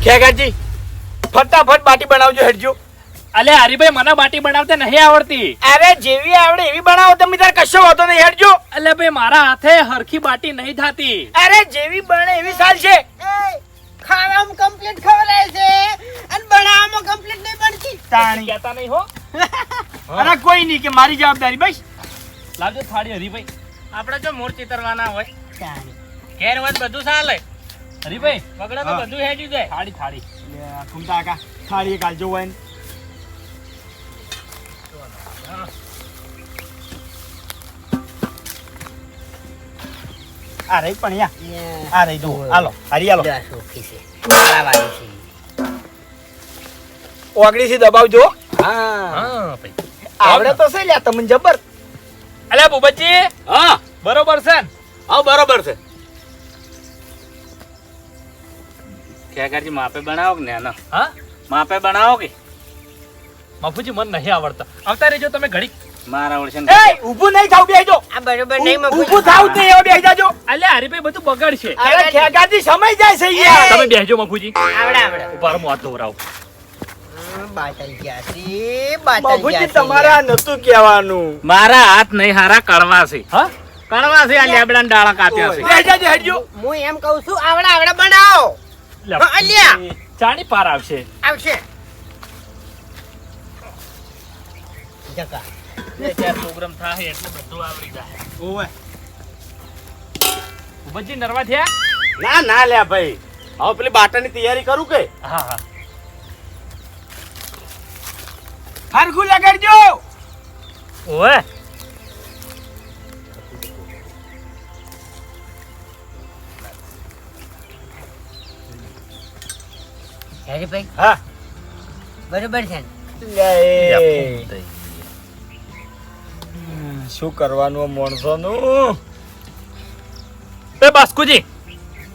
ખેગાજી ફટાફટ બાટી બનાવજો હેડજો. અલે હરીભાઈ મને બાટી બનાવતા નહીં આવડતી. અરે જેવી આવડે એવી બનાવો તમે, તાર કશો વાંધો નહીં હેડજો. અલે ભાઈ મારા હાથે હરખી બાટી નહીં થાતી. અરે જેવી બને એવી ચાલશે. ખાવામાં કમ્પ્લીટ ખવડાય છે અને બનાવવામાં કમ્પ્લીટ નહીં બનતી. તાણી કહેતા નહીં હો. અરે કોઈ નહીં કે મારી જવાબદારી બસ. લાવજો થાળી હરીભાઈ. આપણે જો મૂર્તિ તરવાના હોય તાણી. ઘેર હોય બધું ચાલે. હરીભાઈ વગડા તો બધું હેડી જાય. થાળી થાળી. ઘૂમતા કાકા થાળી એક આલજો હોય ને. આ રહી પણ આ રહી જો હાલો હરી હાલો. ઓગળી થી દબાવજો. હા ભાઈ. આવડે તો છે લ્યા તમને જબર. અલે ભૂપતજી હા બરોબર છે ને? હા બરોબર છે. ખેગાજી માપે બનાવો કે ને હા માપે બનાવો કે બાપુજી મને નહીં આવડતા. આવતા રહેજો તમે ઘડી. મારા ઓળશે એ ઊભું નહીં થાવ બેહી જો. આ બરોબર નહીં ઊભું થાવ તે એવો બેહી જાજો. અલે હરીભાઈ બધું બગાડશે. અરે ખેગાજી સમય જાય છે યાર. તમે બેસજો બાપુજી. આવડે આવડે. ઉભા રહો, હું હાથ ધોવરાવું. બાટલ જાસી બાબુજી તમારે આ નતું કહેવાનું. મારા હાથ નહીં હારા કડવા છે. હા કડવા છે. આ લેબડા ડાળા કાપ્યા છે. બેહી જાજો હેડજો. હું એમ કહું છું આવડે આવડે બનાવો. લે, હા, અલ્યા. ચાની પાર આવશે. આવશે જકા. બે ચાર પ્રોગ્રામ થાય એટલે બધું આવડી જાય. ઓવે ભૂપતજી નરવા થયા? ના ના લે ભાઈ, હવે પેલી બાટાની તૈયારી કરું કે હા હા. હરખું લગાડજો. ઓએ હરીભાઈ હા બરોબર છે ને? લે શું કરવાનું માણસો નું. એ બાસ્કુજી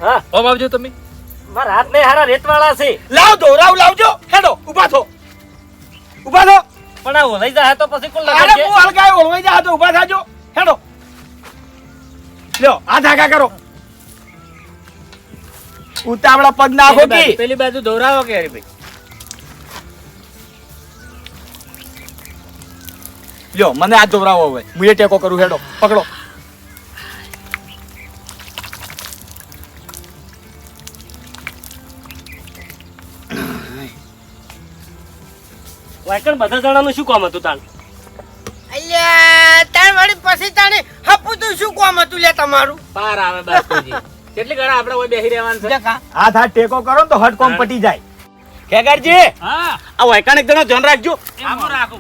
હા ઓમ આવજો તમે. મારા હાથ નહીં હારા રેતવાળા છે. લાવ ધોરાવ લાવજો. હેડો ઉભા થો ઉભા થો. પણ આ ઓલાઈ જાય તો પછી કોણ અરે લગાડશે? હું હલકાય ઓળવાઈ જા તો ઉભા થાજો. હેડો લ્યો હાથ આગા કરો. ઉતાવળા પગ નાખો કે. પેલી બાજુ દોરાવો કે હરીભાઈ. લ્યો મને હાથ ધોરાવો હવે. હું એ ટેકો કરું. હેડો પકડો. વાયકણ બધા જણાનું શું કામ હતું તાણ? અલ્યા તાણ વળી પછી તાણે હપુતું શું કામ હતું લે તમારું? પાર આવે બાસ્કુજી. કેટલી ઘણા આપણે ઓય બેહી રહેવાનું છે. જકા. હાથ હાથ ટેકો કરો ને તો હટ કોમ પટી જાય. ખેગારજી હા આ વાયકાણ એક જણો ધ્યાન રાખજો. હું રાખું.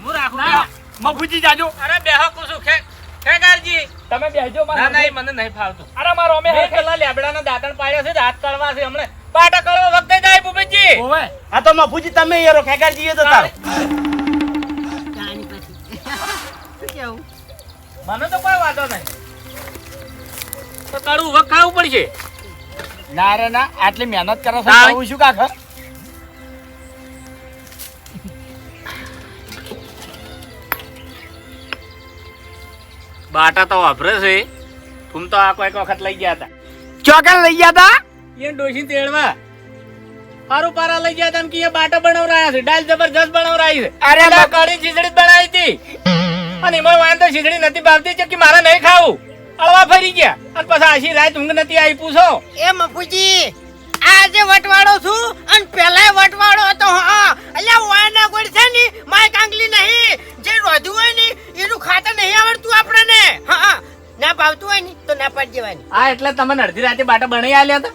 મફુજી જાજો. અરે બેહો કુસુ ખેગારજી. તમે બેસજો. ના ના ઈ મને નહીં ફાવતું. અરે મારો અમે મેં પેલા લેબડાના દાંતણ પાડ્યા છે, હાથ કળવા છે હમણે. પાટા કળવા વખતે જાય ભૂપતજી. ઓવે આ તો મફુજી તમે યારો ખેગારજી એ તો તારો. તાણી પછી શું કેવું? મને તો કોઈ વાંધો નહીં. તો તારું વખ ખાવું પડશે. ના રે ના આટલી મહેનત કરો છો તાણી. તો શું કાખ. બાટા તો વાપરે છે. તું તો આ કોઈક વખત લઈ ગયા હતા. ચોકન લઈ ગયા તા. એ ડોશી તેડવા હારું પારા લઈ ગયા હતા કે એ બાટા બનાવરાયા છે. દાલ જબરજસ્ત બનાવરાઈ છે. અરે એટલે કઢી ખીચડી જ બનાવી હતી. અને એમાં વાંધો ખીચડી નથી ભાવતી છે કે મારે નહીં ખાવું. અળવા ફરી ગયા અને પછી આશી રાત ઊંઘ નથી આવી. પૂછો એ મફુજી આજે વટવાડો છું અને પેલાય વટવાડો હતો. હા અલ્યા વાયના ગોળ છે ને માય કાંગલી નહીં જે રોધું હોય ને એનું ખાતર નહીં આવડતું આપણને. હા ના ભાવતું હોય ને તો ના પાડી દેવાની. આ એટલે તમને અડધી રાતે બાટા બનાવી આલ્યા હતા.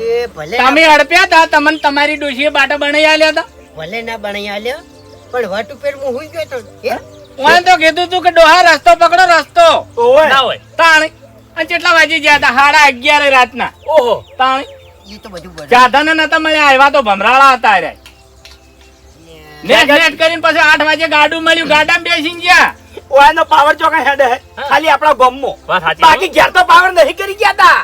એ ભલે તમે અડપ્યા હતા. તમને તમારી ડોશીએ બાટા બનાવી આલ્યા હતા. ભલે ના બની આલ્યો પણ વટ ઉપર હું હુઈ ગયો તો હે ઓય તો કીધું તું કે ડોહા રસ્તો પકડો. રસ્તો ઓવે. ના હોય તાણી. અને કેટલા વાગી ગયા હતા? 11:30 રાતના. ઓહો તાણી એ તો બધું બરાબર. સાધન નતા મળ્યા. આવ્યા તો ભમરાળા હતા. રે નેટ કરીને પછી 8 વાગે ગાડું મળ્યું. ગાડામાં બેસીને ગયા. ઓયાનો પાવર ચોકન હેડે હે ખાલી આપણા ગામમાં. વાત સાચી. બાકી ઘેર તો પાવર નહીં કરી ગયા તા.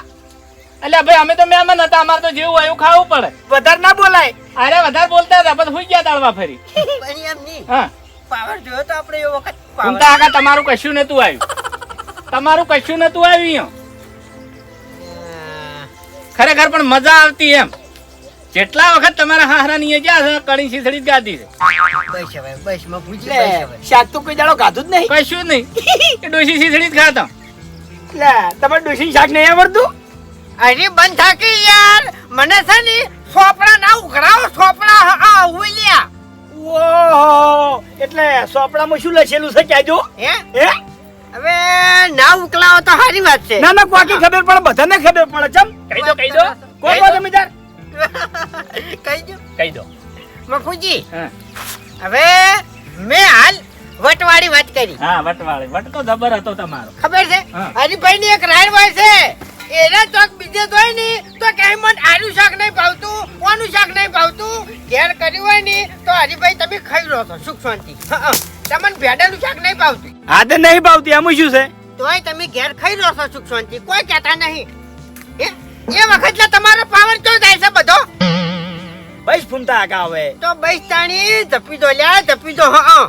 એટલે ભાઈ અમે તો મહેમાન હતા. અમારે તો જેવું હોય એવું ખાવું પડે. વધારે ના બોલાય. અરે વધારે બોલતા હતા પછી સુઈ ગયા તાળવા ફરી. પણ એમ નહીં હા પાવર જોયો તો આપણે એ વખત ઊંઘતા પાવર આગા તમારું કશું નતું આવ્યું. તમારું કશું નતું આવ્યું. ખરેખર પણ મજા આવતી એમ. કેટલા વખત તમારા હાહરા ની જ્યાં છે કણી શીસડી જ ગાધી છે બસ હવે બસ મફુજી લે, બસ હવે શાક તો કોઈ દાડો ખાધું જ નહીં. કશું નહીં એ ડોશી શીસડી જ ખાતા લે, તમારે ડોશીનું શાક નહીં આવડતું? અરે બંધ થાકી યાર મને છે ને સોપડા ના ઉઘરાવો સોપડા હા ઉલ્યા ઓહો, એટલે સોપડામાં શું લખેલું છે કહેજો. હે હે? હવે ના ઉકલાવો તો સારી વાત છે ના ના, કોકી ખબર પડે, બધાને ખબર પડે. ચમ કહી દો કોઈ કોઈ જમીદાર કહી દો કહી દો. મફુજી હા. હવે મેં હાલ વટવાળી વાત કરી હા વટવાળી વટ તો જબર હતો તમારો ખબર છે હા. હરીભાઈ ની એક રાયર હોય છે એના ચોક બીજે હોય ને તો કે મન આનું શાક નહીં ભાવતું ઓનું શાક નહીં ભાવતું ઘેર કર્યું હોય ને તો હરીભાઈ તમે ખાઈ રહ્યો છો સુખ શાંતિ તમને ભેડાનું શાક નહીં ભાવતું આદે નહીં ભાવતી, આમાં શું છે? તોય તમે ઘેર ખાઈ રહ્યો છો સુખ શાંતિ કોઈ કહેતા નહીં એ વખત તમારો પાવર તો જાય છે બધો બસ ફૂમતા આકા હવે. તો બસ તાણી ધપી દો લ્યા ધપી દો હા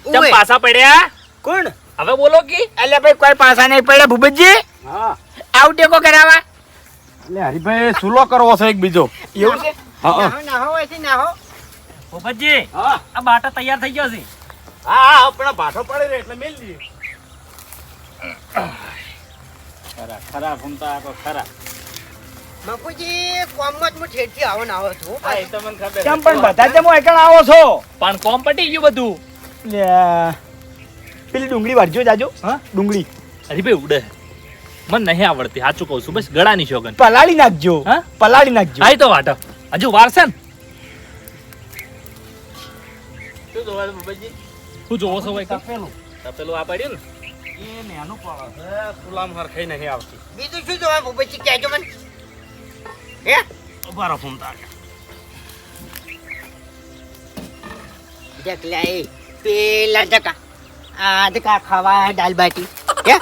ચમ પાછા પડ્યા કોણ? હવે બોલો કી એટલે ભાઈ કોઈ પાછા નહીં પડ્યા ભૂપતજી. હા આવું ટેકો કરાવા. એટલે હરીભાઈ સુલો કરવો છે એક બીજો એવું છે? હા નાહો હોય છે નાહો ભૂપતજી હા આ બાટા તૈયાર થઈ ગયો છે. હા પણ ભાઠો પડે રે એટલે મેલ દઈએ ખરા ખરા ફૂમતા આખો ખરા મફુજી કોમમાં જ હું ઠેઠથી આવો ને આવો છું હા એ તો મને ખબર કેમ પણ બધા જેમ એકણ આવો છો? પણ કોમ પટી ગયું બધું. લે, પેલી ડુંગળી વાળજો જાજો. હા? ડુંગળી અરે ભાઈ ઉડે મને નહીં આવડતી સાચું કહું છું બસ ગળાની શોગન. પલાળી નાખજો. હા? પલાળી નાખજો. આઈ તો વાટો હજુ વાર છે ને. શું જોવા બાબાજી શું જોવો છો ભાઈ? તપેલું તપેલું આ પડ્યું ને એ નેનું પડે છે સુલામ હરખાઈ નહીં આવતી બીજું શું જોવા ભૂપતજી કહેજો મને હે ઉભારો ફૂમતા ઢકલા એ પેલા ઢકા આ ઢકા ખાવા દાલ બાટી હે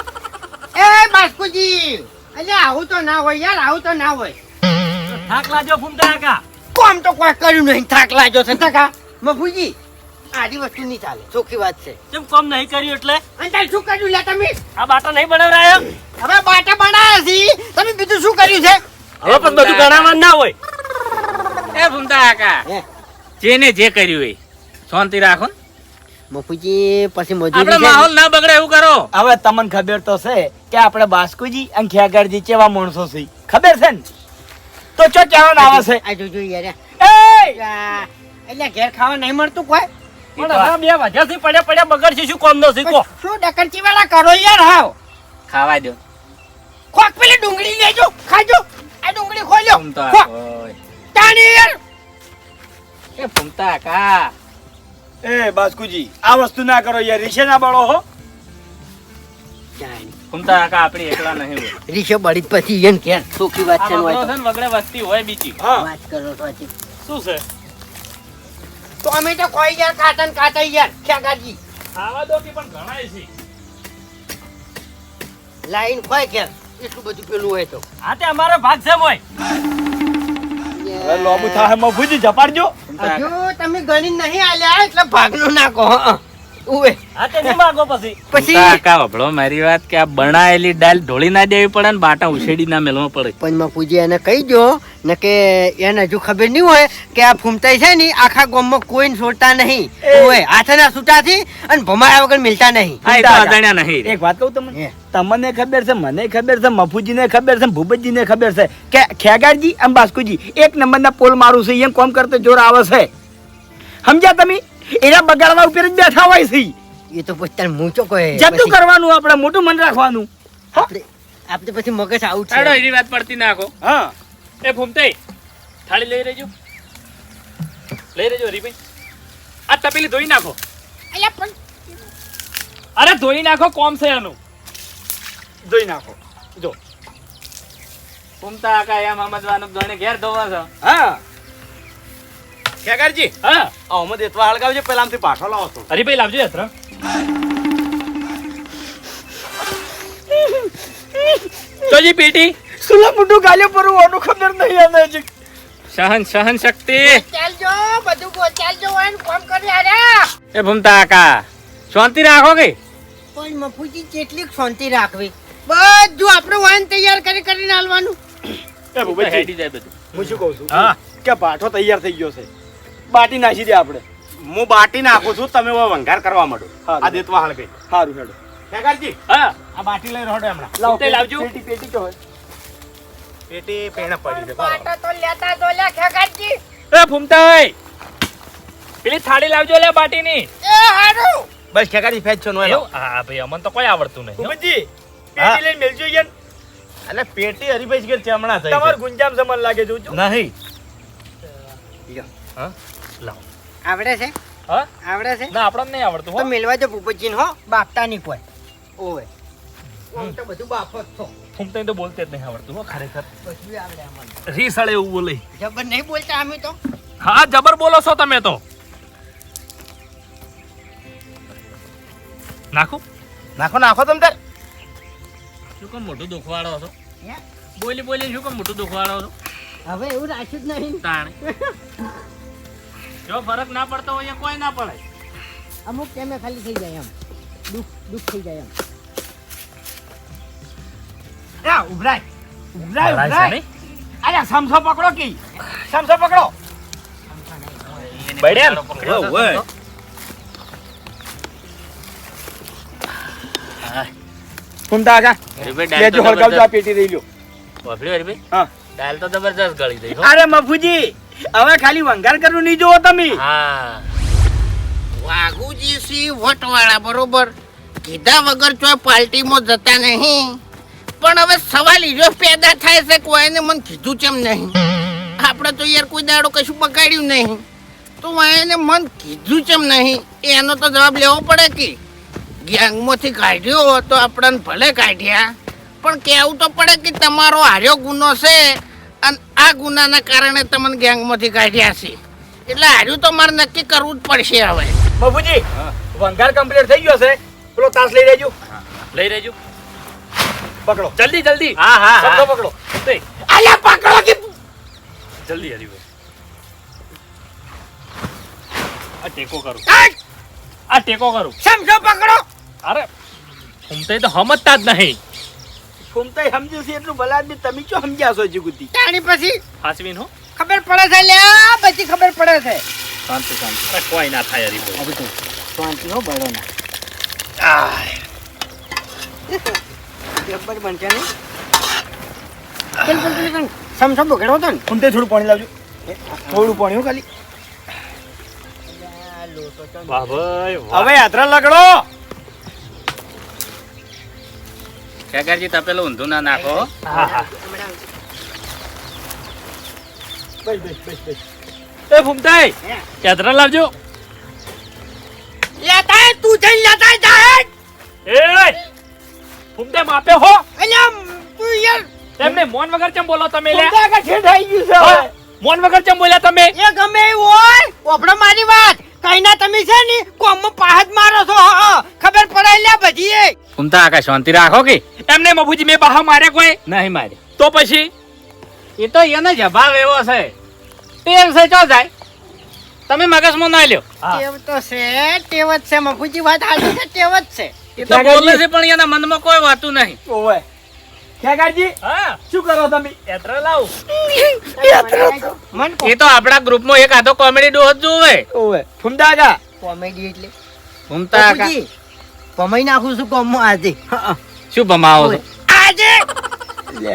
એ બાસ્કુજી અલ્યા આવું તો ના હોય યાર આવું તો ના હોય થાક લાજો ફૂમતા કાકા. કોમ તો કોઈ કર્યું નહીં થાક લાગ્યો છે ઢકા મફુજી આડી વસ્તુ નહીં ચાલે ચોખ્ખી વાત છે કેમ કોમ નહીં કર્યું એટલે અને તાર શું કર્યું લે તમે આ બાટા નહીં બનાવરાયો. હવે બાટા બનાવ્યા છે તમે બીજું શું કર્યું છે હવે પણ બધું ગણાવવાનું ના હોય. એ ફૂમતા કાકા હે જેને જે કર્યું એ શાંતિ રાખો ને મફુજી પછી આપણે મજૂરી માહોલ ના બગડે એવું કરો હવે તમને ખબર તો છે કે આપણે બાસ્કુજી અને ખેગારજી કેવા માણસો છે. ખબર છે ને? તો ચો કહેવાનું આવે છે. આ જોજો યાર એય! એટલે ઘેર ખાવા નહીં મળતું કોઈ પણ હવે 2 વાગ્યાથી પડ્યા પડ્યા બગડશે શું કોમ નો શીખો. શું ડકરચી વાળા કરો યાર હાવ ખાવા દો ખોક પેલી ડુંગળી લેજો ખાજો આ ડુંગળી ખોલ્યો ફૂમતા ખોક ઓય. તાણી યાર એ ફૂમતા કા એ બાસ્કુજી આ વસ્તુ ના કરો યાર, રીશે ના બળો હો. ફૂમતા કાકા આપણી એકલા નહીં હોય રીશો બળી પછી એમ કે સુખી વાત આ છે બગડો હોય છે ને વગડે વસ્તી હોય બીજી હા વાત કરો તો હજી. શું છે તો અમે તો કોઈ યાર કાતા ને કાતા યાર ખ્યાગાજી ખાવા દો કે પણ ગણાય છે. લાઈન કોઈ કે એટલું બધું પેલું હોય તો આ તે અમારો ભાગ છે મોય. હવે લોબુ થાય મફુજી જપાડજો. ફૂમતા હજુ તમે ગણી નહીં આલ્યા એટલે ભાગનું નાખો હા ઉવે આ તે નહીં માગો પછી. પછી કાકા વભળો મારી વાત કે આ બનાયેલી દાલ ઢોળી ના દેવી પડે ને બાટા ઉછેડી ના મેલવા પડે પણ માં પૂજી એને કહી દો ને કે એને હજુ ખબર નહીં હોય કે આ ફૂમતાઈ છે ને આખા ગામમાં કોઈને છોડતા નહીં ઓય હાથના છૂટાથી અને ભમાયા વગર મિલતા નહીં હા એ તો અજાણ્યા નહીં એક વાત કહું તમને, હે. તમને ખબર છે, મને ખબર છે, મફુજીને ખબર છે, ભૂપતજીને ખબર છે કે ખેગારજી અને બાસ્કુજી એક નંબરના પોલ મારું છે, એમ કોમ કરતો જોર આવે છે. સમજ્યા તમે? એના બગાડવા ઉપર જ બેઠા હોય છે. એ તો પછી તાર મૂંચો કોઈ જતું કરવાનું, આપણે મોટું મન રાખવાનું. આપણે પછી મગજ આઉટ ચાલો છે એની વાત પડતી નાખો હા એ ફૂમતાઈ થાળી લઈ રહેજો હરીભાઈ. આ તપેલી ધોઈ નાખો. અલ્યા પણ અરે ધોઈ નાખો કોમ છે એનું. જોઈ નાખો. જો ફૂમતા કાકા એમ સમજવાનું ગણે ઘેર ધોવા છો હા ખેગારજી હા આમાં દેતવા હળગાવજો પેલા આમથી પાઠો લાવો છો હરીભાઈ લાવજો યાત્રા. તોજી પેટી સુલા મુંડું ગાલ્યો પર ઓનું ખબર નહીં આવે હજી. સહન શક્તિ ચાલજો બધું ચાલજો હોય ને કામ કરી આર્યા એ ફૂમતા કાકા શાંતિ રાખો કે પણ મફુજી કેટલી શાંતિ રાખવી બધું આપણે વાન તૈયાર કરીને હાલવાનું એ ભૂપતજી, હેડી જાય બધું હું શું કહું છું? હા કે પાઠો તૈયાર થઈ ગયો છે, બાટી નાખી દે આપણે. હું બાટી નાખું છું, તમે હવે વંઘાર કરવા માંડો. હારું. આ દેતવા હળગે. સારું હેડો. ખેગારજી, હા આ બાટી લઈ રહો હમણાં. લાવો તે લાવજો. પેટી કે હોય. પેટી પેણે પડી છે, બરાબર. પાટો તો લેતા જો લે ખેગારજી. એ ફૂમતાઈ પેલી થાળી લાવજો લે બાટીની. એ હારું. બસ ખેગારજી ફેજ છો નો એલો. એવું? હા ભાઈ અમને તો કોઈ આવડતું નહીં હો. ભૂપતજી, હા. પેટી લઈને મેલજો યાર. એટલે પેટી હરીભાઈ ઘેર ચમણા થઈ તમારું ગુંજામ સમન લાગે જોજો. નહીં. હા લાવ. આવડે છે? હા આવડે છે? ના આપણને નહીં આવડતું તો હો. મેલવા જો ભૂપતજીને હો, બાપતા નહીં કોઈ. ઓવે. આમ તો બધું બાપો જ છો. ફૂમતાઈ તો બોલતે જ નહીં આવડતું હો ખરેખર. બધું આવડે અમને. રીસળે એવું બોલે. જબર નહીં બોલતા અમે તો. હા જબર બોલો છો તમે તો. નાખું નાખો નાખો તમ તાર. શું કામ મોટું દુખવાડો છો? હે? બોલી બોલી શું કામ મોટું દુખવાડો છો? હવે એવું રાખ્યું જ નહીં. તાણે જો ફરક ના પડતો હોય એ કોઈ ના પડે. અમુક ટાઈમે ખાલી થઈ જાય એમ. દુઃખ થઈ જાય એમ. ઉભરાય ભરાય છે ઉભરાય. નહીં? અરે સમસો પકડો કી, સમસો પકડો. બળ્યા ઓય. ફૂમતા આગા લેજો હળગાવજો, આ પેટી લઈ લો. હા. દાલ તો જબરજસ્ત ગળી દઈ હો. અરે મફુજી, હવે ખાલી વંગાર કરવું નહીં જોવો તમે. હા વાઘુજી સી વટવાળા બરોબર કીધા વગર ચોય પાર્ટીમાં જતા નહીં, પણ હવે સવાલ ઈજો પેદા થાય છે કોઈને મને કીધું કેમ નહીં. આપણે તો યાર કોઈ દાડો કશું બગાડ્યું નહીં, તો એને મન કીધું કેમ નહીં એનો તો જવાબ લેવો પડે કે ગેંગમાંથી કાઢ્યો તો આપણને ભલે કાઢ્યા, પણ કહેવું તો પડે કે તમારો હાર્યો ગુનો છે અને આ ગુનાના કારણે તમને ગેંગમાંથી કાઢ્યા છે, એટલે હાર્યું તો મારે નક્કી કરવું જ પડશે હવે. મફુજી, વંગાર કમ્પ્લીટ થઈ ગયો છે, પેલો તાસ લઈ લેજો. લઈ રહેજો પકડો, જલ્દી જલ્દી. હા હા સમજો હા. પકડો. ફૂમતાઈ, અલ્યા પકડો કે જલ્દી હરીભાઈ. આ ટેકો કરું, કાઢ! આ ટેકો કરું. સમજો પકડો. અરે ફૂમતાઈ તો સમજતા જ નહીં. ફૂમતાઈ સમજ્યું છે એટલું ભલા આદમી તમે શું સમજ્યા છો જીગુતી? તાણી પછી હાસવીન હો. ખબર પડે છે લ્યા, બધી ખબર પડે છે. શાંતિ શાંતિ. અરે કોઈ ના થાય હરીભાઈ. આ બધું શાંતિ હો બળો ના. જબ્બર બનશે ને. પણ સમસો બગડો તો ને. ફૂમતાઈ થોડું પાણી લાવજો, થોડું પાણી હો ખાલી. વાહ ભાઈ વાહ. હવે યાત્રા લગડો. ખેગારજી તપેલું ઊંધું ના નાખો. હા હા. બસ બસ બસ બસ. એ ફૂમતાઈ યાત્રા લાવજો. લેતા આય, તું જઈને લેતા આય, જાહેર. એ ફૂમતાઈ માપે હો. અલ્યા તું યાર એમને મોન વગર ચમ બોલો તમે લે? ફૂમતાઈ આગળ ઠેઠ આવી ગયું છે હવે. હા? મોન વગર ચમ બોલ્યા તમે? એ ગમે એવું હોય ઓપડો મારી વાત કઈ ના તમે છે ને કોમમાં પાહદ મારો છો. હા ખબર પડે લ્યા બધી એ. ફૂમતા આકા શાંતિ રાખો કે. એમને મફુજી મેં બહાર માર્યા કોઈ? નહીં મારે. તો પછી એ તો એનો જવાબ એવો છે. તેલ છે ચો જાય. તમે મગજમાં ના લ્યો. હા. ટેવ તો છે, ટેવ જ છે મફુજી વાત હાલી છે, ટેવ જ છે. એ તો બોલે છે પણ એના મનમાં કોઈ વાતું નહીં. ઓવે. ખેગારજી, હા શું કરો તમે? યાત્રા લાવ. મન એ તો આપણા ગ્રુપમાં એક આધો કોમેડી ડોહ જ જોવે. ઓવે. ફૂમતા આગા. કોમેડી એટલે ફૂમતા આકા મફુજી પમાઈ નાખું છું કોમમાં આજે. શું ભમાવો છો? આજે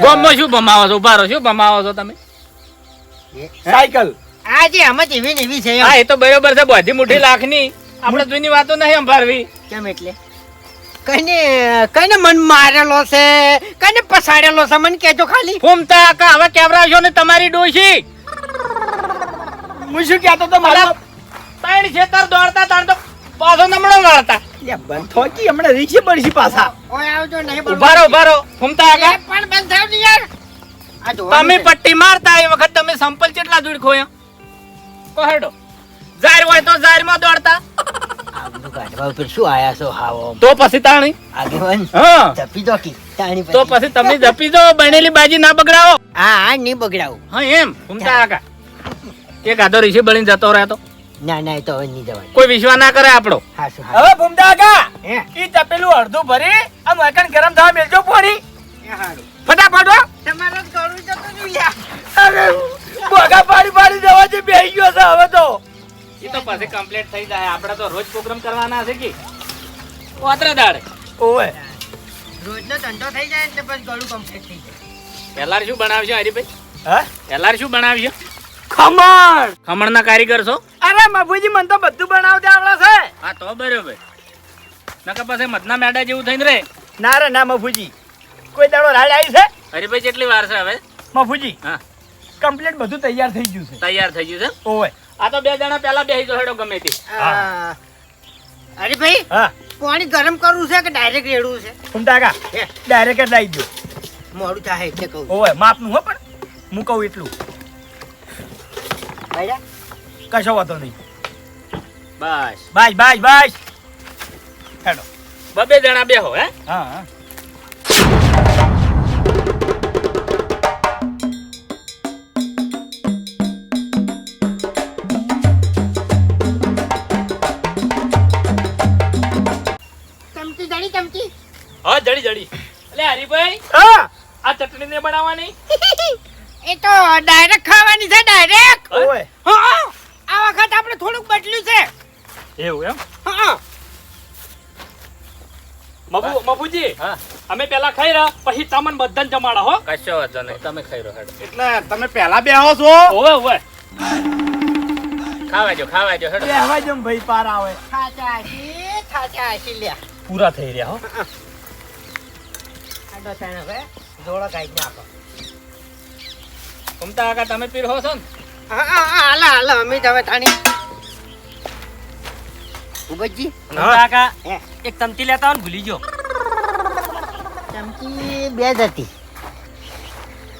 ગોમમાં શું ભમાવો છો? ઉભા રહો, શું ભમાવો છો તમે? સાયકલ. આજે આમાં એવી ને એવી છે એમ. હા એ તો બરોબર છે. બધી મુઠ્ઠી લાખની આપણે જૂની વાતો નહીં સંભાળવી. કેમ એટલે કઈને મન મારેલો છે, કઈને પસાડેલો છે, મને કેજો ખાલી. ફૂમતા આકા હવે કેવરાશો ને તમારી ડોશી. હું શું કહેતો તો મારા ત્રણ ખેતર દોડતા તાણ તો પાછો નમણો વાળતા. લે બંધ થોકી હમણાં રીક્ષે પડશે પાછા. ઓય આવજો નહીં બોલવાનું. ઉભા રહો, ઉભા રહો. ફૂમતા આકા એ પણ બંધ થાવ ને યાર. આ જોવાનું તમે છે. પટ્ટી મારતા એ વખત તમે સંપલ કેટલા દૂર ખોયા? કોહેડો જાહેર હોય તો જાહેરમાં દોડતા. આ બધું કાઢવા ઉપર શું આયા છો હાવો તો પછી તાણી આગેવાન હા જપી દો કી તાણી તો પછી તમે જપી દો. બનેલી બાજી ના બગડાવો. હા નહીં બગડાવું. હા એમ ફૂમતા આકા એક આધો રીસી બળીને જતો રહ્યો તો ના ના એ તો હવે નહીં જવાય. કોઈ વિશ્વાસ ના કરે આપણો. હા શું હવે ફૂમતા આગા. હે ઈ તપેલું અડધું ભરી આ મકન ગરમ થવા મેલજો પાણી. એ હારું. ફટાફટ હો. તમારે જ ગળું જતું રહ્યું લ્યા. અરે બોગા પાડી પાડી બેહી ગયો છે હવે તો. એ તો પછી કમ્પ્લીટ થઈ જાય. આપણે તો રોજ પ્રોગ્રામ કરવાના છે કે ઓતરા દાડે. ઓવે રોજનો ધંધો થઈ જાય એટલે બસ ગળું કમ્પ્લીટ થઈ જાય. પહેલા શું બનાવશો હરીભાઈ? હા પહેલા શું બનાવશો? ખમણ. ખમણના કારીગર છો? અરે મફુજી મને તો બધું બનાવતા આવડે છે. હા તો બરોબર. નકર પછી મધના મેડા જેવું થઈને રે. ના રે ના મફુજી, કોઈ દાડો રાડ આવી છે? હરીભાઈ કેટલી વાર છે હવે? મફુજી હા કમ્પ્લીટ બધું તૈયાર થઈ ગયું છે. તૈયાર થઈ ગયું છે. ઓવે આ તો 2 જણા પહેલા બેસી જો હેડો ગમે તે. અરે ભાઈ હા પાણી ગરમ કરવું છે કે ડાયરેક્ટ રેડવું છે? ફૂમતા કા હે, ડાયરેક્ટ જ લાવી દો. મોડું થાય એટલે કહું. ઓવે માપનું હો, પણ હું કહું એટલું ભાઈડા કશો વાતો નહીં. બસ બાય બાય બાય હેડો. 2 જણા બેહો હે. હા હા ચમચી જડી ચમચી. હા જડી જડી. એટલે હરીભાઈ હા આ ચટણી ને બનાવવાની. એ તો ડાયરેક્ટ ખાવાની છે ડાયરેક્ટ. ઓવે હા આ વખત આપણે થોડુંક બદલ્યું છે. એવું એમ? હા મફુજી હા અમે પેલા ખાઈ રહ્યા પછી તમને બધાને જમાડા હો. કશો વાંધો નહીં. તમે ખાઈ રહ્યો હેડો. એટલે તમે પહેલા બેહો છો. ઓવે ઓવે. ખાવા જો હેડો. બેહવા જેમ ભાઈ પાર આવે. થાચા આશી લ્યા. પૂરા થઈ રહ્યા હો. આડો તાણે હવે જોડો કાઢી નાખો. ઘૂમતા કાકા તમે પીરો છો ને? હા હાલ અમે હવે તાણી ઉબજી કાકા હે એક ચમચી લેતા હોય ને ભૂલી ગયો. ચમચી 2 જ હતી.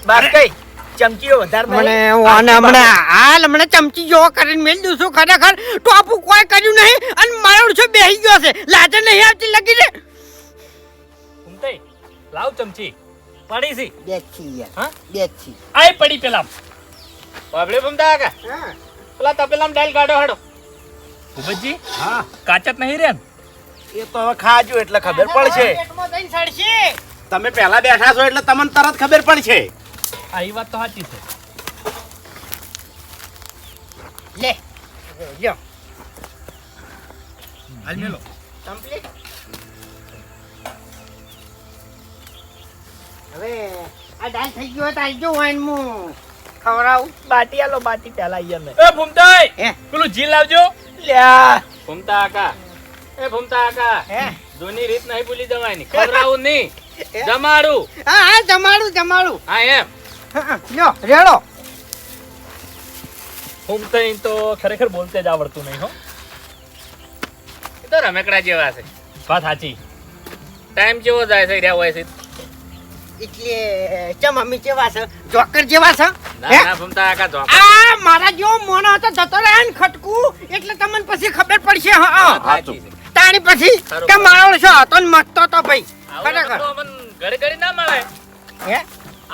બાર કઈ ચમચીઓ વધારે મને નહીં. ઓને હમણાં ચમચી જેવો કરીને મેલ દઉં છું. ખરેખર ટોપું કોઈ કર્યું નહીં અને મારો છો બેહી ગયો છે. લાજે નહીં આવતી લગી રે. ઘૂમતે લાવ ચમચી પડી છે. બેઠી યાર હા બેઠી. આય પડી પેલા. બાબલે ઘૂમતા કાકા હા પેલા તપેલામાં ડાલ કાઢો હેડો. ભૂપતજી હા કાચત નહીં રે ને? એ તો હવે ખાજો એટલે ખબર પડશે. પેટમાં જઈને સડશે. તમે પહેલા બેઠા છો એટલે તમને તરત ખબર પડશે. આ ઈ વાત તો સાચી છે. લે લ્યો હાલ મેલો. કમ્પ્લીટ. હવે આ દાલ થઈ ગયો તો આવજો વાઈન હું ખવડાવું. બાટી આલો બાટી પેલા અહીંયા મેં. એ ભૂમતાઈ હે પેલું જી લાવજો. લ્યા ઘૂમતા કાકા ઘૂમતા કાકા હે જૂની રીત નહીં ભૂલી જવાની. ખવડાવું નહીં જમાડું. હા જમાડું. હા એમ. લ્યો રેડો. ભૂમતાઈ તો ખરેખર બોલતે જ આવડતું નહીં હો. એ તો રમેકડા જેવા છે. વાત સાચી. ટાઈમ જેવો જાય છે રહ્યા હોય છે. એટલે ચમ અમે જેવા છે જોકર જેવા છે. હે? ના ભૂમતા કાકા જો આ મારા જેવો મોણો હતો જતો રહે ને ખટકું એટલે તમને પછી ખબર પડશે. હા સાચી છે. તાણી પછી કે મારો છો હતો ને મતતો તો ભાઈ આવું ખરેખર. રમકડું અમને ઘડી ઘડી ના મળે. હે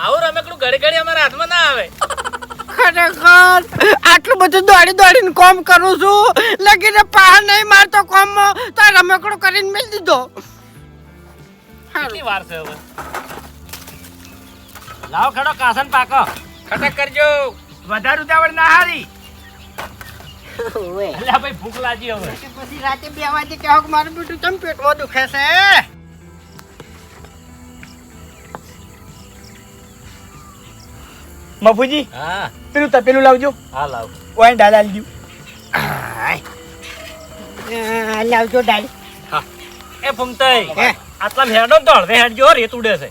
આવું રમકડું ઘડી ઘડી અમારા હાથમાં ના આવે. ખરેખર આટલું બધું દોડીને કોમ કરું છું લગીને પહાડ નહીં મારતો કોમ તો આ રમકડો કરીને મેલ દીધો. કેટલી વાર છે હવે? લાવ ખડો કાસન પાકો. ખટક કરજો. વધારે ઉતાવળ ના હારી. ઓવે. અલ્યા ભાઈ ભૂખ લાગી હવે. પછી રાતે 2 વાગે કહો કે મારું બેટું ચમ પેટમાં દુખે છે. મફુજી હા પેલું તપેલું લાવજો. હા લાવ. ઓય ડાલ આલી દઉં. લાવજો ડાળ. એ ભૂમતાઈ હે આટલા હેડો તો હળવે હેડજો રેત ઉડે છે.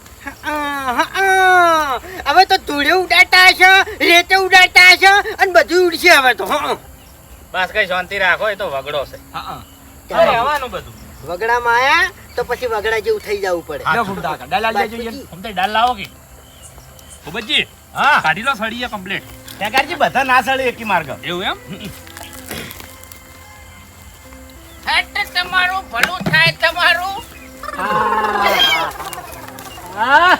હવે તો ધૂળે ઉડાડતા હશે રેતે ઉડાડતા હશે અને બધું ઉડશે હવે તો. બસ કઈ શાંતિ રાખો. એ તો વગડો છે. હા ચાલો. રહેવાનું બધું. વગડામાં આયા તો પછી વગડા જેવું થઈ જવું પડે. લ્યો ફૂમતા કાકા ડાલ આલી દેજો યાર. ભૂમતાઈ ડાલ લાવો કે ભૂપતજી હા કાઢી લો સળીએ કમ્પ્લીટ. ખેગારજી બધા ના સળે એકી માર્ગ. એવું એમ? તમારું ભલું થાય તમારું. હા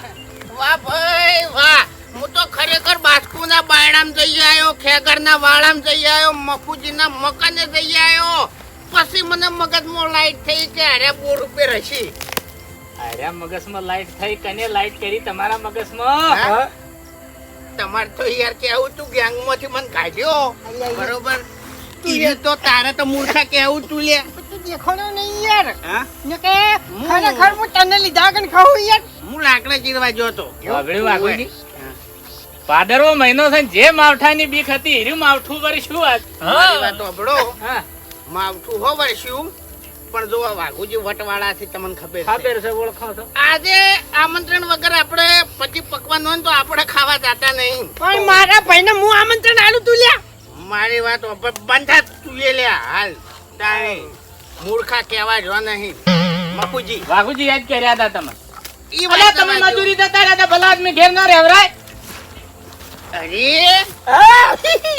વાહ ભાઈ વાહ. હું તો ખરેખર બાસ્કુના બાયણામાં જઈ આવ્યો, ખેગરના વાળામાં જઈ આવ્યો, મફુજીના મકાને જઈ આવ્યો. પછી મને મગજમાં લાઈટ થઈ કે અરે 2 રૂપિયા રસી. અરે મગજમાં લાઈટ થઈ. કને લાઈટ કરી તમારા મગજમાં? હા? તમારે તો યાર કેવું તું ગેંગમાંથી મને કાઢ્યો બરોબર એ તો તારે તો મૂર્ખા કેવું તું લે તું દેખાડો નહીં યાર હા? ને કે ખરેખર હું તને લીધા કન ખાઉં યાર હું લાકડા ચીરવા ગયો તો વાગડ્યું વાગુજી ભાદરવો મહિનો છે ને જે માવઠાની બીક હતી એર્યું માવઠું વરસ્યું આજ મારી વાત સાંભળો હા માવઠું હો વર્ષ્યું પણ જો આ વાઘુજી વટવાળા છે તમને ખબર છે ખબર છે ઓળખો છો આજે આમંત્રણ વગર આપણે પછી પકવાનું હોય ને તો આપણે ખાવા જાતા નહીં પણ મારા ભાઈને હું આમંત્રણ આલું તું લ્યા મારી વાત બંધ થા તું એ લ્યા હાલ તારે મૂર્ખા કહેવા જો નહીં બાપુજી વાઘુજી યાદ કર્યા હતા તમે ઈ અલા વાત તમે તમારી જો. મજૂરી જતા રહ્યા હતા ભલા આદમી ઘેર ના રહેવરાય અરે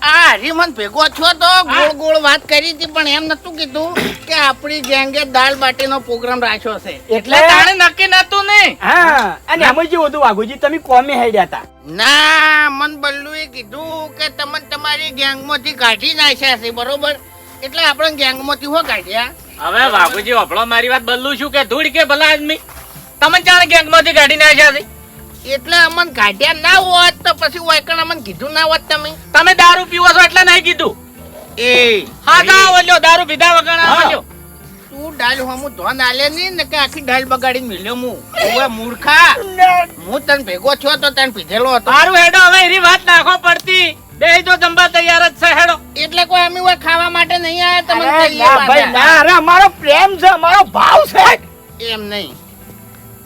આ હરીમન ભેગો છો તો ગોળ ગોળ વાત કરી હતી પણ એમ નતું કીધું કે આપણી ગેંગે દાળ બાટીનો પ્રોગ્રામ રાખ્યો છે એટલે તાણે નક્કી નતું ને હા અને એમાં જેવું હતું વાઘુજી તમે કોમે હેડ્યા હતા ના મન બલ્લુએ કીધું કે તમને તમારી ગેંગમાંથી કાઢી નાખ્યા છે બરોબર એટલે આપણે ગેંગમાંથી હો કાઢ્યા હવે વાઘુજી ઓભળો મારી વાત બદલું છું કે ધૂળ કે ભલા આદમી તમે જાણે ગેંગમાંથી કાઢીને આવ્યા છે એટલે અમને કાઢ્યા ના હોત તો પછી વાયકણ અમને કીધું ના હોત તમે દારૂ પીવો છો એટલે નહીં કીધું એ હા જાઓ ઓલ્યો દારૂ પીધા વગર આવજો તું ડાલ હું ધોન આલે નહીં ને કે આખી ડાલ બગાડીને મિલ્યો હું ઓવે મૂર્ખા હું તને ભેગો છો તો તને પીધેલો હતો મારું હેડો હવે એની વાત નાખો પડતી બે તો જમવા તૈયાર જ છે હેડો એટલે કોઈ અમે ઓય ખાવા માટે નહીં આયા તમને અરે કહીએ ના ભાઈ પાછા. ના અરે અમારો પ્રેમ છે અમારો ભાવ છે એમ નહીં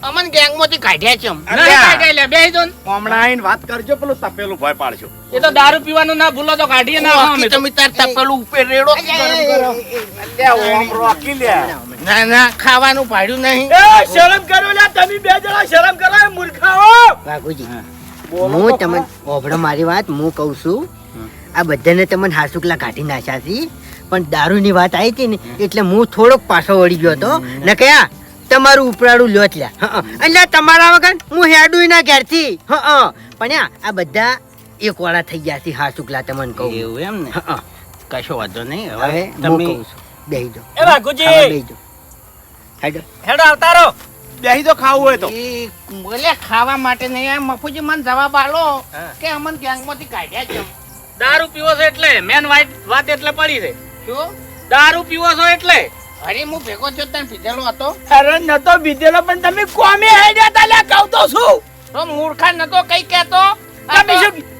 અમન ગેંગમાંથી કાઢ્યા છે અમ. નહીં કાઢે લે બેહી દો ને. હમણાં આવીને વાત કરજો પેલું તપેલું ભય પાડજો એ તો દારૂ પીવાનું ના ભૂલો તો કાઢીએ ના બાકી તમે તાર તપેલું ઉપર રેડો અલ્યા ઓમ રોકી લ્યા ના ના ખાવાનું પાડ્યું નહીં એ શરમ કરો લ્યા તમે બે જણા શરમ કરો એ મૂર્ખાઓ વાઘુજી હું તમને ઓભળો મારી વાત હું કહું છું આ બધાને તમને હાસુકલા કાઢી નાખ્યા છે પણ દારૂની વાત આવી હતી ને એટલે હું થોડોક પાછો વળી ગયો હતો ને કયા તમારું ઉપરાડું લ્યોત લ્યા એટલે તમારા વગર હું હેડું ના ઘેરથી પણ આ બધા એક વાળા થઈ ગયા છે હાસુકલા તમને કહું એવું એમ ને કશો વાંધો નહીં હવે હું કહું છું બેહી જાઓ એ વાઘુજી બેહી જાઓ હેડો હેડો આવતા રહો બેહી તો ખાવું હોય તો એ બોલે ખાવા માટે નહીં આ મફુજી મને જવાબ આલો કે અમન ગેંગમાંથી કાઢ્યા છે દારૂ પીવો છો એટલે મેન વાત એટલે પડી છે શું દારૂ પીવો છો એટલે અરે હું ભેગો થયો તને પીધેલો હતો અરે નતો બીજેલો પણ તમે કોમે હેડ્યા તા લ્યા કહું તો શું તો મૂર્ખા નતો કઈ કહેતો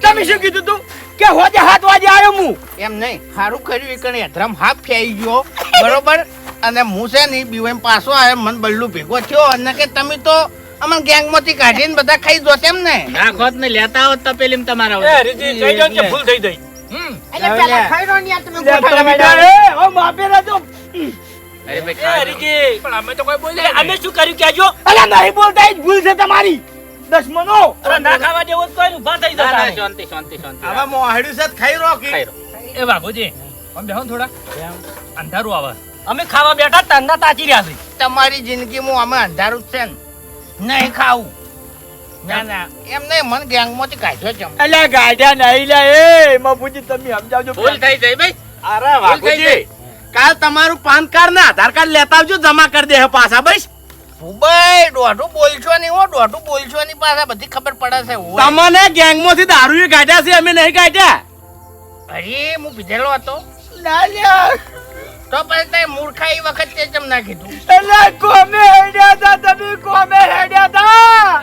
તમે શું કીધું તું કે હોજે 7 વાગે આવ્યો હું એમ નહીં સારું કર્યું કણે અધરમ હાફ ફેઈ ગયો બરોબર અને હું છે ને બીવેમ પાછો આવ્યો મન બલ્લુ ભેગો થયો અને કે તમે તો અમને ગેંગમાંથી કાઢીને બધા ખાઈ દો તેમ ને નાખો જ ને લેતા હોત તપેલીમ તમારા એ રીતિ કહી દો કે ભૂલ થઈ ગઈ એટલે પેલા ખાઈ લો ને યાર તમે લે ગોઠા તમે લગાડ્યા. એ ઓ માપે રહેજો અરે ભાઈ ખાજો. પણ અમે તો કોઈ બોલ્યા અમે શું કર્યું કેજો અલા નહીં બોલતા એ જ ભૂલ છે તમારી દશમનો અરે ના ખાવા જેવું તો કોઈ ઊભા થઈ ના, ના, જતા શાંતિ શાંતિ શાંતિ હવે મોહાડ્યું છે તો ખાઈ રોકી ખાઈ રહો. એ વાઘોજી અમે બેહો ને થોડા અંધારું આવે અમે ખાવા બેઠા તંદા તાચી રહ્યા છે તમારી જિંદગીમાં અમે અંધારું જ છે ને નહીં ખાવું ના ના એમ નહીં મને ગેંગમાંથી કાઢ્યો છે અલા ગાઢ્યા નહીં લે એ મફુજી તમે સમજાવજો ભૂલ થઈ જાય ભાઈ અરે વાઘુજી કાલ તમારું પાન કાર્ડ ને આધાર કાર્ડ લેતા આવજો જમા કરી દે પાછા બસ ભૂબાઈ દોઢું બોલશો નહીં હો દોઢું બોલશો નહીં પાછા બધી ખબર પડે છે હોય. તમને ગેંગમાંથી દારૂ કાઢ્યા છે અમે નહીં કાઢ્યા અરે હું પીધેલો હતો ના લ્યા તો પછી તે મૂર્ખા એ વખત તે જમ ના કીધું અલા કોમે હેડ્યા તા તમે કોમે હેડ્યા તા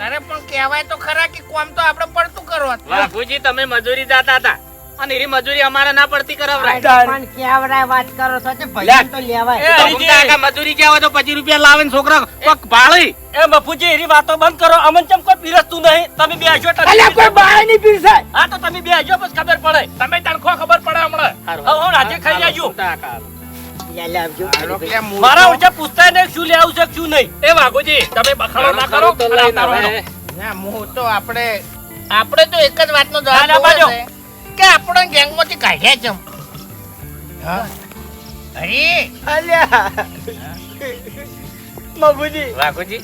અરે પણ કહેવાય તો ખરા કે કોમ તો આપણે પડતું કરો વાઘુજી તમે મજૂરી જાતા હતા અને એની મજૂરી અમારે ના પડતી કરાવરાય પણ કેવરાય વાત કરો છો તે ભજન તો લેવાય એ અમુક કાકા મજૂરી ક્યાં હોય તો 25 રૂપિયા લાવે ને છોકરા કોક ભાળી એ મફુજી એની વાતો બંધ કરો અમન ચમ કોઈ પીરસતું નહીં તમે બે આજો અલા કોઈ બહાર નહીં પીરસાય હા તો તમે બે આજો પછી ખબર પડે તમે તણખો ખબર પડે હમણાં હવે હું આજે ખાઈ જાજો લે લે આવજો મારા ઓછા પૂછતા નહીં શું લેવું છે શું નહીં એ વાઘોજી તમે બખાડો ના કરો તો અને લઈને આવતા રહો. હવે. ના હું તો આપણે તો એક જ વાતનો ના, ના, જવાબ બાજો. છે કે આપણે ગેંગમાંથી કાઢ્યા છે હા અરે અલ્યા મફુજી વાઘુજી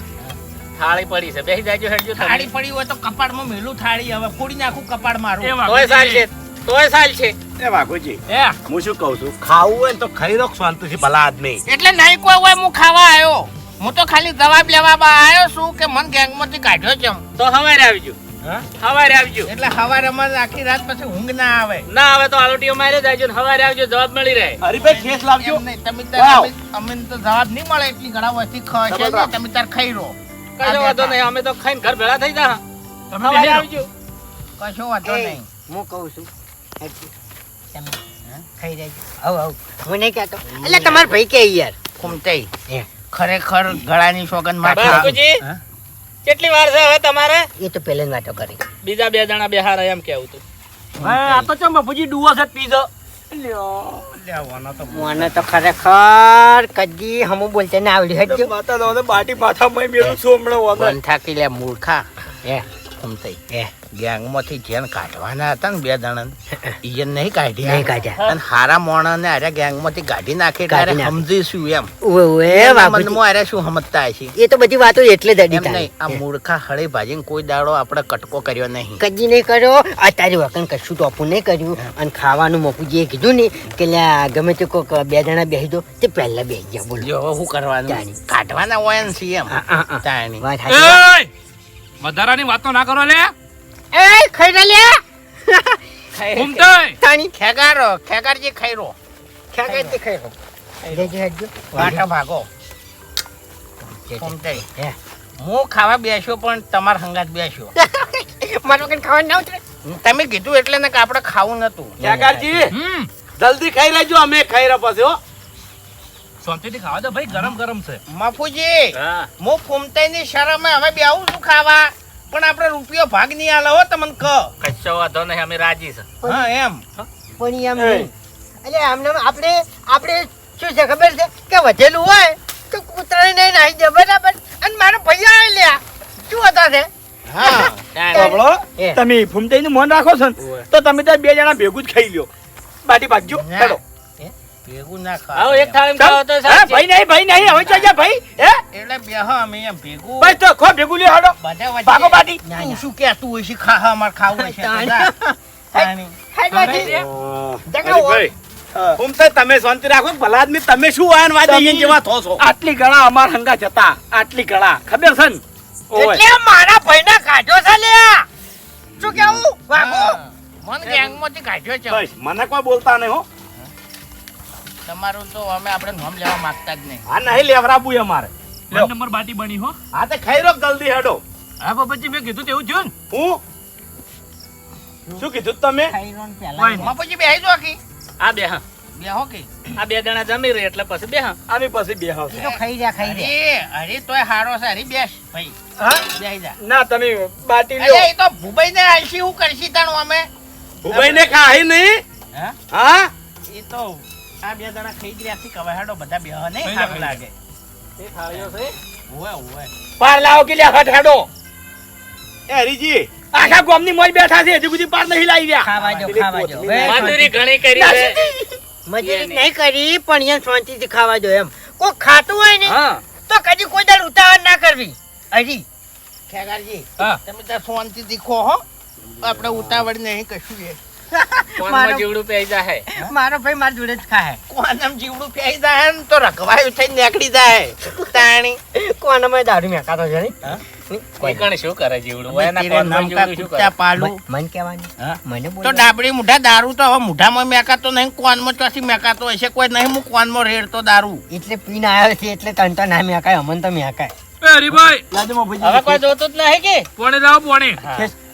થાળી પડી છે બેસી જાજો હેડજો તમે. થાળી પડી હોય તો કપાળમાં મેલું થાળી હવે ફોડી નાખું કપાળ મારું એ તોય સાલ છે તોય સાલ છે એ વાઘુજી એ હું શું કહું છું ખાવું હોય ને તો ખાઈ રોક શાંતિથી ભલા આદમી એટલે નહીં કોઈ હોય હું ખાવા આવ્યો હું તો ખાલી જવાબ લેવા આવ્યો છું કે મન ગેંગમાંથી કાઢ્યો છે તો હવારે આવજો સવારે આવજો એટલે સવારે અમારે આખી રાત પછી ઊંઘ ના આવે ના આવે તો આલોટીઓ મારે જાયજો ને સવારે આવજો જવાબ મળી રહે હરીભાઈ ખેસ લાવજો એમ નહીં, તમે વાવ. અમને તો જવાબ નહીં મળે એટલી ઘણા વર્ષથી ખવાય છે ને, તમે તાર ખાઈ રહો કશો વાંધો નહીં અમે તો ખાઈને ઘર ભેળા થઈ જા તમે સવારે બેહી રહો. આવજો કશો વાંધો એ, નહીં હું કહું છું હેડજો. તમે ખાઈ રહેજો આવ હું નહીં કહેતો એટલે તમારા ભાઈ કે યાર કુમતાઈ હે. ખરેખર ગળાની સોગંદ માથા બાપુજી કેટલી વાર છે હવે તમારે એ તો પહેલા જ વાતો કરી બીજા 2 જણા બેહાર એમ કેવું તું આ તો ચમ બાપુજી ડુઓ છે પીઝો મને તો ખરેખર કદી હમું બોલતે ના આવડ્યું હેડજો માતા દો બાટી પાછા મય મેલું છું હમણાં વગર. બંધ થાકી લે મૂર્ખા હે કુમતાઈ હે ગેંગમાંથી જેન કાઢવાના હતા ને 2 જણા ઈયન નહીં કાઢી નહીં કાઢ્યા. અને હારા મોણાને આરે ગેંગમાંથી કાઢી નાખે એટલે કાઢી આરે નાખે. સમજીશું એમ ઓવે ઓવે એના બાપુજી. મનમાં આરે શું સમજતા હશે એ તો બધી વાતો એટલે જ અડી એમ નહીં આ થાય મૂર્ખા હળી ભાજીને કોઈ દાડો આપણે કટકો કર્યો નહીં કદી નહીં કર્યો અત્યારે વખત કશું ટોપું નહીં કર્યું અને ખાવાનું મફુજીએ કીધું ને કે લ્યા ગમે તે કોક 2 જણા બેસી દો તે પહેલા બેસી ગયા બોલો જો હવે શું કરવાનું તાણી. કાઢવાના હોય ને સી એમ હા. તાણી. વાત સાચી. એય વધારાની વાતો ના કરો લે એ ખાઈ રે લ્યા ઘૂમતાય તાણી ખેગારજી ખૈરો ક્યાં ગઈ તે ખાઈ રો જજો હેડજો વાટા ભાગો કુમતાઈ. હે. હું ખાવા બેસ્યો પણ તમારા હંગાત બેસ્યો મારો કઈ ખાવાનું ના ઉતરે તમે કીધું એટલે ને કે આપણે ખાવું નતું ખેગારજી હમ જલ્દી ખાઈ લેજો અમે ખાઈ રહ્યા પછી હો શાંતિથી ખાવા દો ભાઈ ગરમ ગરમ છે મફુજી હા હું ફૂમતાઈની શરમે હવે બેહું છું ખાવા પણ આપણે રૂપિયો ભાગ નહીં આલો હો તમને કહો કશો વાંધો નહીં અમે રાજી છે હા એમ પણ એમ નહીં એટલે આમને આપણે શું છે ખબર છે કે વધેલું હોય તો કૂતરાને નહીં નાહી દે બરાબર અને મારો ભૈયા લ્યા શું હતા છે હા બાબળો, એ. તમે ફૂમતાઈનું મોન રાખો છો ને તો તમે ત્યાં 2 જણા ભેગું જ ખાઈ લ્યો બાટી ભાગજો ના. હેડો. ભેગું ના આવો એક ખાવ થાળી ખાઓ તો હે, સાચી. ભાઈ નહીં હવે ચાલ જા ભાઈ હે એટલે બેહો અમે એમ ભેગું બસ તો ખો ભેગું લ્યો હેડો બધા વચ્ચે- ભાગો બાટી. ના, તું ના. શું કહેતું હોય છે ખા અમારે ખાવું હશે તો જા. તાણી. હેડ બાજી. હરીભાઈ ફૂમતાઈ તમે શાંતિ રાખો ભલા આદમી તમે શું આયન વાત અહીંયા જેવા થો છો આટલી ગણા અમાર હંગા જતા આટલી ગણા ખબર છે ને ઓય. એટલે મારા ભાઈને કાઢ્યો છે લ્યા શું કેવું વાગો મન ગેંગમાંથી કાઢ્યો છે બસ મને કોઈ બોલતા નહીં હો તમારું તો અમે આપણે નામ લેવા માંગતા જ નહીં આ નહીં લેવરાબુ અમારે 1 નંબર બાટી બની હો હા તે ખાઈ રો જલ્દી હેડો હા બાપુજી મેં કીધું તેવું થયું ને હું શું કીધું તમે મફુજી બેહી જો કી આ બે હા બેહો કી આ 2 જણા જમી રહે એટલે પછી બે હા આમી પછી બેહાવ એ તો ખાઈ રહ્યા અરે તોય હારો છે અરે બેસ ભાઈ હા બેહી જા ના તમે બાટી અરે લ્યો એ તો ભૂભાઈ ને આલસી હું કરશી તાણું અમે ભૂભાઈ ને ખાઈ નહીં હા હા એ તો આ 2 જણા ખાઈ જ રહ્યા છે કવા હેડો બધા બેહો નહીં ખાઈ સારું લે, લાગે એ થાળીઓ છે ઓવે ઓવે પાર લાવો કે લ્યા હટ હેડો એ હરીજી આખા ગામની મોજ બેઠા છે હજી સુધી પાર નહીં લાવી રહ્યા ખાવા દો ખાવા દો મજૂરી ઘણી કરી છે મજૂરી નહીં કરી પણ એમ શાંતિથી ખાવા દો એમ કોઈ ખાતું હોય ને હા તો કદી કોઈ દાડ ઉતાવળ ના કરવી હરી ખેગારજી હા. તમે ત્યાં શાંતિથી ખો હો આપણે ઉતાવળ નહીં કશું એ કોનમાં જીવડું પેઈ જાય મારો ભાઈ મારી જોડે જ ખાય કોનામ જીવડું ફેઈ જાય ને તો રખવાયું થઈને નીકળી જાય તાણી કોનામાં દારૂ મેકાતો છે ને કોઈ કણ શું કરે જીવડું હોય એના તેરે કોનમાં નમકા જીવડું શું કુત્તા કરે પાલું મન કહેવાની હા? મને તો બોલ ડાબડી મુઢા દારૂ તો હવે મુઢામાં મેકાતો નહીં કોનમાં ચોથી મેકાતો હશે કોઈ નહીં હું કોનમાં રેડતો દારૂ એટલે પીને આવ્યો છે એટલે તન તો ના મેકાય અમન તો મેકાય એ હરીભાઈ હવે કોઈ જોતું જ નહીં કે પોણે લાવો પોણે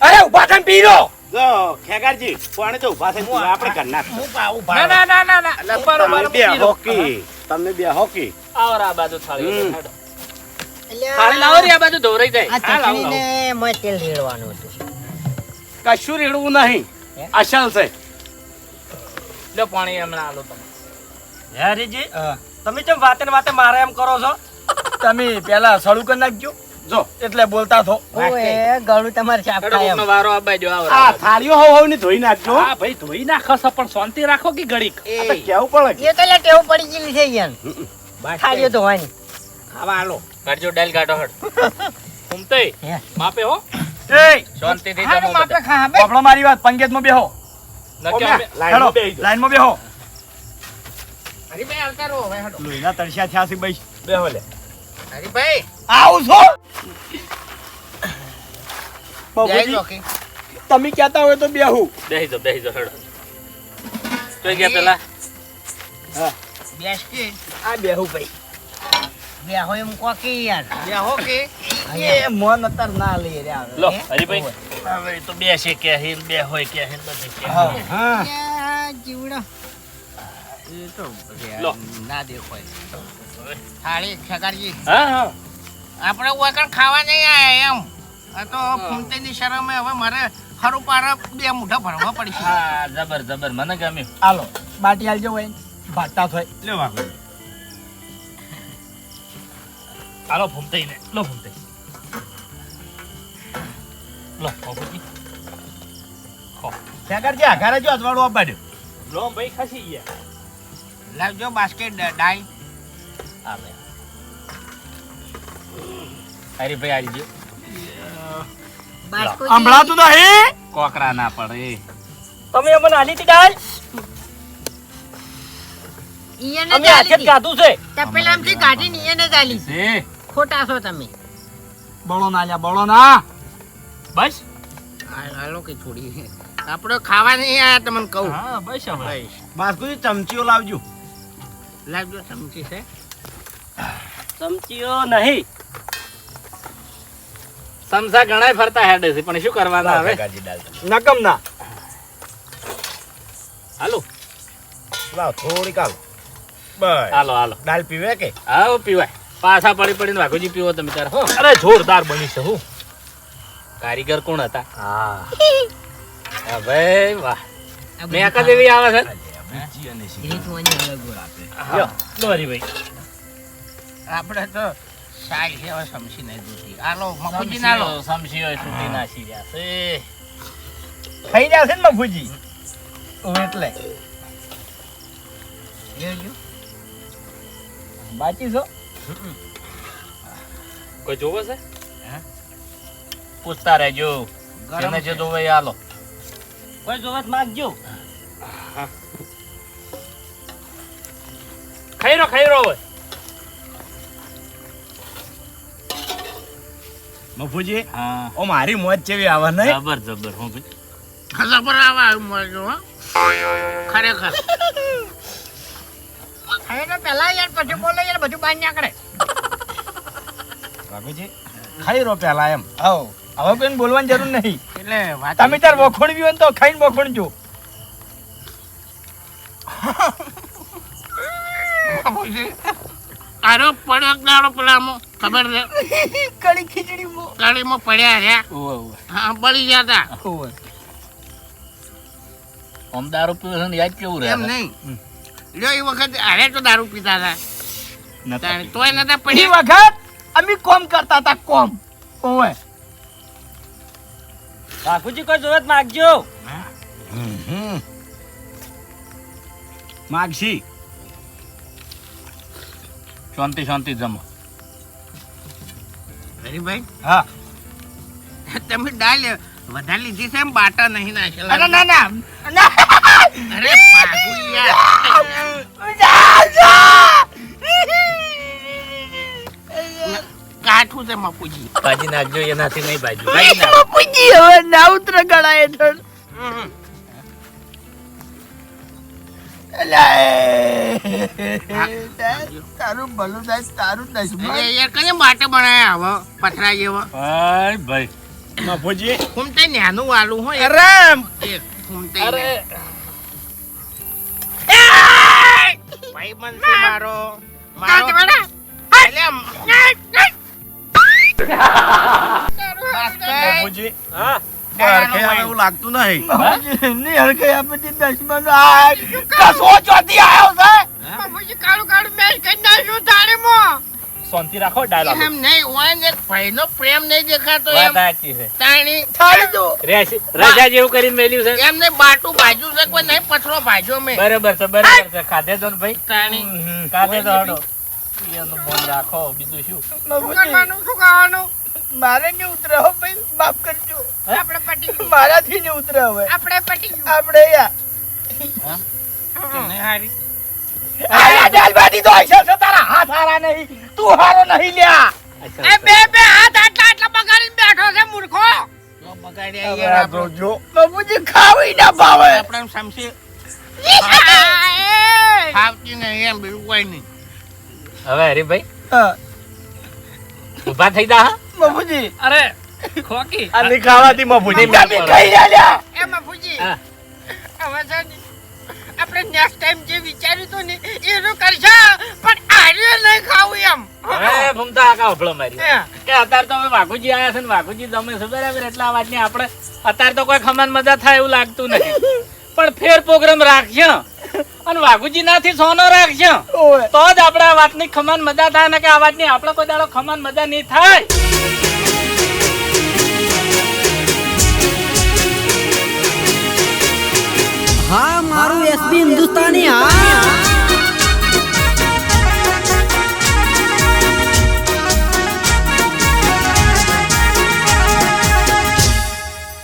અરે ઉભા થઈને પી લો જો ખેગારજી કોણે તો ઉભા થઈ આપણે ઘરના હું પાવું ના ના ના ના ના ઉપાડો, તમે ઉપાડો, બે પી લો. હોકી તમે બે હોકી આવો રા આ બાજુ થાળી હમ. હેડો. થાળી લાવો રે આ બાજુ ધોરાઈ જાય આ હા, લાવો, ચટણીને મેં તેલ રેડવાનું હતું કશું રેડવું નહીં અસલ છે લાવો. લો પાણી હમણાં આલો તમે હરીજી તમે કેમ વાતે ને વાતે મારે એમ કરો છો તમે પેલા સળું કરી નાખજો જો એટલે બોલતા થો ઓએ ગળું તમારે સાફ હેડો, થાય કોકનો એમ વારો આ બાજુ આવો આ રા. થાળીઓ હોવ ની ધોઈ નાખજો હા ભાઈ ધોઈ નાખો છો પણ શાંતિ રાખો કે ઘડીક આ તો કેવું પડે એ તો લે ટેવ પડી ગયેલી છે યાર ખાલીઓ ધોવાની ખાવા હાલો કાઢજો ડાલ કાઢો હડ ઘૂમતોય હે. માપે હો એ શાંતિથી હારું જમો માપે બધા. ખા બે બાપડો મારી વાત પંકેતમાં બેહો નક્કી અમે- લાઈનમાં બેહી જાઓ. લાઈનમાં બેહો હરીભાઈ આવતા રહો હવે હેડો લોહીના તળસિયા થયા છે ભાઈ બેહો લે હરીભાઈ આવું છો બાપુજી ઓકે તમે કહેતા હોય તો બેહું. બેહી જાઓ હેડો તો ગયા પેલા બેસ કે આ બેહું ભાઈ. બે હોય એમ કો કે યાર બે હો કે એ મોન અત્યાર ના લઈ રહ્યા હવે. લો હરીભાઈ હવે તો બે છે કે હિલ બે હોય કે હિલ બધી કે હા. યા, જીવડા એ તો લો. ના દેખાય થાળી સગારજી હા હા આપણે ઓકણ ખાવા નહીં આયા એમ આ તો ફૂમતીની શરમે હવે મારે ખરું પાર બે મુઠા ભરવા પડશે હા જબર મને ગમ્યું હાલો બાટી આલજો હોય ભાતા થાય. લે વાગો હાલો ફૂમતાઈ ને લો ફૂમતાઈ લો બાપુજી શેખરજી આઘારે જો અજવાળું આપાડ્યું. લો ભાઈ ખસી ગયા લાવજો બાસ્કેટ ડાઈ આવે હરીભાઈ આવી ગયો બાસ્કો હમણાં નહીં કોકરા ના પડે તમે અમને આલી હતી દાળ ઈયને અમે હાથે જ ગાધું છે તપેલામથી કાઢીને ઈયને જ આલી છે ખોટા છો તમે બળો ના લ્યા બળો ના. બસ હાલો કે થોડી આપણે ખાવા નહીં આયા તમને કહું હા બસ હવે બાસ્કુજી ચમચીઓ લાવજો. લાવજો ચમચી છે ચમચીઓ નહીં સમસા ઘણાય ફરતા હેડે છે પણ શું કરવાના હવે શેખરજી દાલ નકમ ના. હાલો લાવ થોડીક આલો. બસ હાલો દાલ પીવે કે આવો પીવાય પાછા પડીને વાઘોજી પીવો તમે તાર હો અરે જોરદાર બની છે હું કારીગર કોણ હતા હા હા ભાઈ વાહ મેકા દેવી આવે છે બુચ્ચી અને શી. રીતવાની અલગ આપે લ્યો લો હરીભાઈ આપણે તો સાઈ છે હવે સમસી નહીં દૂધી આલો મફુજી ના લો સમસી હોય છૂટી નાસી રહ્યા છે થઈ રહ્યા છે ને મફુજી એટલે લેજો બાકી છો કોઈ જોવો છે પૂછતા રહેજો જેને જે જોવે એ આલો કોઈ જોવત માંગજો ખાઈ રહ્યો હોય મફુજી હા ઓ મારી મોજ જેવી આવે નહીં. જબર હું ભાઈ ખબર આવા મળજો હો ખરેખર ખાય તો પેલા યાર પછી બોલે યાર બધું બહાર નીકળે વાઘુજી ખાઈ રહો પેલા એમ. આવો હવે કોઈને બોલવાની જરૂર નહીં. એટલે વાત તમે તાર વખોણવી હોય ને તો ખાઈને વખોણજો. આરો પડ્યો દાડો પેલામાં ખબર છે કડી ખીચડી મો. ગાડીમાં પડ્યા રહ્યા હા બળી ગયા તા આમ દારૂ પીવો છે ને યાદ કેવું રહે એમ નહીં લ્યો એ વખત હારે તો દારૂ પીતા હતા તાણે તોય નતા એ પડ્યા વખત અમે કોમ કરતા હતા કોમ. ઓવે બાપુજી કોઈ જોવત માંગજો માગશી શાંતિ જમો હરીભાઈ હા. તમે દાલ વધારે લીધી છે એમ બાટા નહીં અરે નાખેલા ના ના ના. અરે પાગુ યાર કાઠું છે મપુજી ભાજી નાખજો એનાથી નહીં ભાજી બાપુજી હવે ના ઉતરે ગળા હેઠળ. તારું ભલું થાય તારું યાર કઈ બાટા બનાયા હવે પથરા જેવા ભાઈ મફુજી ફૂમતે ન્યાનું વાલું હોય અરે ફૂમતે અરે ભાઈ બનશે મારો મારો એટલે મફુજી હા હરખે આવે એવું લાગતું નહીં. ની હરખે આપેથી 10 માં આ કસો ચોથી આવ્યો છે. મપુજી કાળું કાળું મેચ કરી નાખ્યું થાળીમાં શાંતિ રાખો ડાયલોગ એમ નહીં હોય ને ભાઈનો પ્રેમ નહીં દેખાતો વાત એમ સાચી છે તાણી થાળી દો. રજા જેવું કરીને મેલ્યું છે એમને બાટું ભાજ્યું છે કોઈ નહીં પથરો ભાજ્યો મેં બરાબર છે ખાધે તો ને ભાઈ તાણી ખાધે તો હડો એનું ફોન રાખો બીજું શું કરવાનું શું ખાવાનું મારે નહીં ઉતરે હો ભાઈ માફ કરજો. આપણે પટી ગયું. મારાથી નહીં ઉતરે હવે આપણે પટી ગયું. આપણે યાર નહીં હારી આયા દાલ બાટી તો આયશા છે તારા હાથ હારા નહીં તું હારો નહીં લ્યા. એ બે હાથ આટલા આટલા બગાડીને બેઠો છે મૂર્ખો બગાડ્યા યાર આપણો. જો બાપુજી ખાવી ના ભાવે આપણે સમસી ખાવતી નહીં એમ બીજું કોઈ નહીં. હવે હરીભાઈ હા, ઊભા થઈ જા હા. બાપુજી અરે ખોકી આ નહીં ખાવાથી મફુજી તમે કઈ રહ્યા એ બાપુજી હા. હવે છે ને આપણે નેક્સ્ટ ટાઈમ જે વિચાર્યું હતું ને એનું કરશો પણ આર્યું નહીં ખાવું એમ. હવે ભૂમતા આકા હોભળો મારી હે. કે અત્યારે તો હવે વાઘુજી આયા છે ને વાઘુજી જમે છે બરાબર એટલે આ વાતની આપણે અત્યારે તો કોઈ ખમાન મજા થાય એવું લાગતું નથી પણ ફેર પ્રોગ્રામ રાખજો અને વાઘુજી નાથી સોનો રાખજો ઓય તો જ આપણે આ વાતની ખમાન મજા થાય ને કે આ વાતની આપણે કોઈ દાડો ખમાન મજા નહીં થાય. હા મારું એસબી હિન્દુસ્તાની હા